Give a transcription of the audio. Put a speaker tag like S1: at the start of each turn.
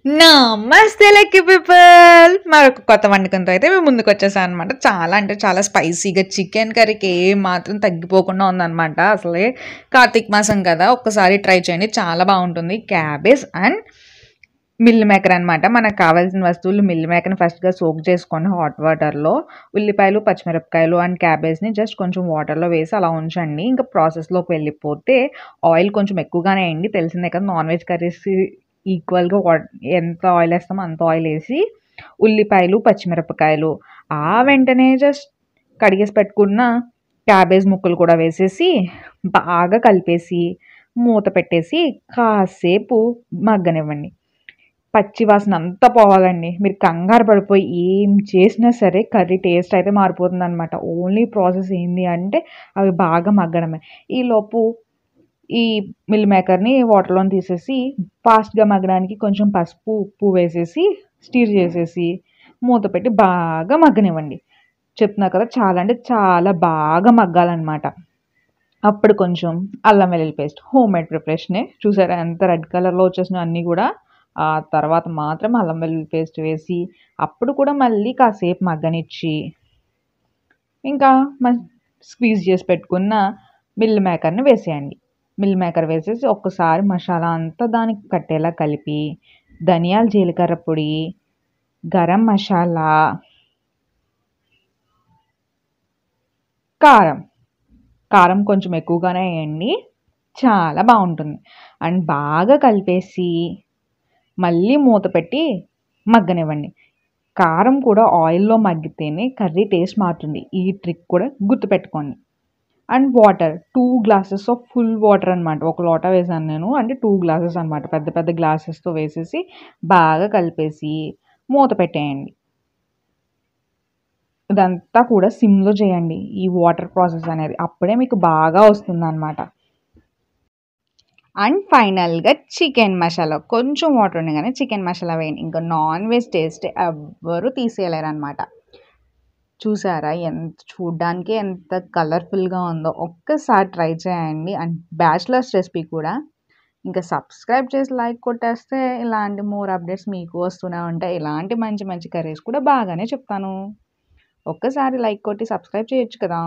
S1: నమస్తే lucky people, మరొక కొత్త వంటకంతో అయితే మేము ముందుకు వచ్చేసాం అనమాట. చాలా అంటే చాలా స్పైసీగా చికెన్ కర్రీకి ఏ మాత్రం తగ్గిపోకుండా ఉందన్నమాట. అసలే కార్తీక మాసం కదా, ఒక్కసారి ట్రై చేయండి, చాలా బాగుంటుంది. క్యాబేజ్ అండ్ మిల్ మేకర్ అనమాట. మనకు కావాల్సిన వస్తువులు: మిల్ మేకర్ని ఫస్ట్గా సోక్ చేసుకోండి హాట్ వాటర్లో. ఉల్లిపాయలు, పచ్చిమిరపకాయలు అండ్ క్యాబేజ్ని జస్ట్ కొంచెం వాటర్లో వేసి అలా ఉంచండి. ఇంకా ప్రాసెస్లోకి వెళ్ళిపోతే ఆయిల్ కొంచెం ఎక్కువగానే వేయండి, తెలిసిందే కదా నాన్ వెజ్ కర్రీస్ ఈక్వల్గా ఎంత ఆయిల్ వేస్తామో అంత ఆయిల్ వేసి ఉల్లిపాయలు, పచ్చిమిరపకాయలు ఆ వెంటనే జస్ట్ కడిగేసి పెట్టుకున్న క్యాబేజ్ ముక్కలు కూడా వేసేసి బాగా కలిపేసి మూత పెట్టేసి కాసేపు మగ్గనివ్వండి. పచ్చి వాసన అంతా పోవాలండి. మీరు కంగారు పడిపోయి ఏం చేసినా సరే కర్రీ టేస్ట్ అయితే మారిపోతుందనమాట. ఓన్లీ ప్రాసెస్ ఏంది అంటే అవి బాగా మగ్గడమే. ఈలోపు ఈ మిల్ మేకర్‌ని వాటర్‌లోని తీసేసి ఫాస్ట్‌గా మగ్గడానికి కొంచెం పసుపు, ఉప్పు వేసేసి స్టిర్ చేసేసి మూత పెట్టి బాగా మగ్గనివ్వండి. చెప్తున్నా కదా, చాలా అంటే చాలా బాగా మగ్గాలనమాట. అప్పుడు కొంచెం అల్లం వెల్లుల్లి పేస్ట్, హోమ్‌మేడ్ ప్రిపరేషనే. చూసారా ఎంత రెడ్ కలర్‌లో వచ్చేసినాయో అన్నీ గూడా. ఆ తర్వాత మాత్రం అల్లం వెల్లుల్లి పేస్ట్ వేసి అప్పుడు కూడా మళ్ళీ కాసేపు మగ్గనిచ్చి ఇంకా స్క్వీజ్ చేసి పెట్టుకున్న మిల్ మేకర్‌ని వేసేయండి. మిల్ మేకర్ వేసేసి ఒక్కసారి మసాలా అంతా దానికి పట్టేలా కలిపి ధనియాల, జీలకర్ర పొడి, గరం మసాలా, కారం. కారం కొంచెం ఎక్కువగానే వేయండి, చాలా బాగుంటుంది. అండ్ బాగా కలిపేసి మళ్ళీ మూత పెట్టి మగ్గనివ్వండి. కారం కూడా ఆయిల్‌లో మగ్గితేనే కర్రీ టేస్ట్ మారుతుంది. ఈ ట్రిక్ కూడా గుర్తుపెట్టుకోండి. And water 2 glasses of full water అనమాట. ఒక లోటా వేసాను నేను, అంటే 2 గ్లాసెస్ అనమాట. పెద్ద పెద్ద గ్లాసెస్‌తో వేసేసి బాగా కలిపేసి మూత పెట్టేయండి. ఇదంతా కూడా సిమ్‌లో చేయండి ఈ వాటర్ ప్రాసెస్ అనేది. అప్పుడే మీకు బాగా వస్తుందనమాట. అండ్ ఫైనల్‌గా చికెన్ మసాలా, కొంచెం వాటర్ ఉండగానే చికెన్ మసాలా వేయండి. ఇంకా నాన్ వెజ్ టేస్ట్ ఎవ్వరు తీసేయలేరనమాట. చూసారా చూడ్డానికే ఎంత కలర్‌ఫుల్‌గా ఉందో. ఒక్కసారి ట్రై చేయండి. అండ్ బ్యాచిలర్స్ రెసిపీ కూడా. ఇంకా సబ్స్క్రైబ్ చేసి లైక్ కొట్టేస్తే ఇలాంటి మోర్ అప్డేట్స్ మీకు వస్తూనే ఉంటాయి. ఇలాంటి మంచి మంచి కర్రీస్ కూడా బాగానే చెప్తాను. ఒక్కసారి లైక్ కొట్టి సబ్స్క్రైబ్ చేయొచ్చు కదా!